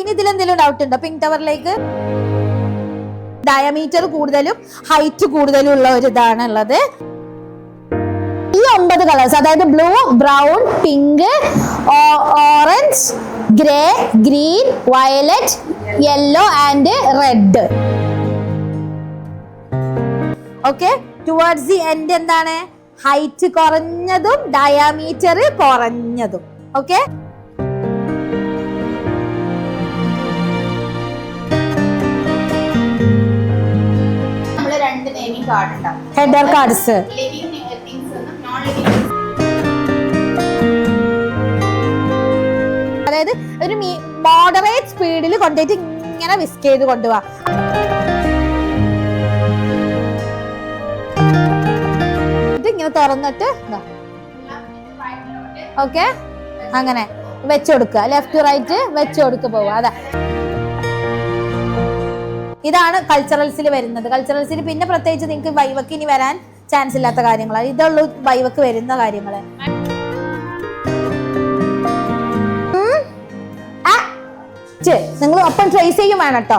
ഇനി ഇതിലെന്തെങ്കിലും ഡൗട്ട് ഉണ്ടോ? Pink ടവറിലേക്ക് diameter കൂടുതലും ഹൈറ്റ് കൂടുതലും ഉള്ള ഒരു ഇതാണ് ഉള്ളത്. ഈ 9 കളേഴ്സ്, അതായത് blue, brown, pink, orange, grey, green, violet, yellow and red. Okay, towards the end എന്താണ്? ഹൈറ്റ് കുറഞ്ഞതും ഡയമീറ്റർ കുറഞ്ഞതും. Okay, header cards. അതായത് ഒരു മോഡറേറ്റ് സ്പീഡിൽ കൊണ്ടുപോയിട്ട് ഇങ്ങനെ വിസ്ക് ചെയ്ത് കൊണ്ടുപോവാ. ഇങ്ങനെ തുറന്നിട്ട് ഓക്കെ അങ്ങനെ വെച്ചുകൊടുക്കുക. ലെഫ്റ്റ് റൈറ്റ് വെച്ചുകൊടുക്കുക പോവുക. അതാ, ഇതാണ് കൾച്ചറൽസിൽ വരുന്നത്. കൾച്ചറൽസിൽ പിന്നെ പ്രത്യേകിച്ച് നിങ്ങൾക്ക് വൈവക്ക് ഇനി വരാൻ ചാൻസ് ഇല്ലാത്ത കാര്യങ്ങളാണ്. ഇതുള്ളൂ വൈവക്ക് വരുന്ന കാര്യങ്ങള്. നിങ്ങൾ ഒപ്പം ട്രേസ് ചെയ്യും വേണം കേട്ടോ.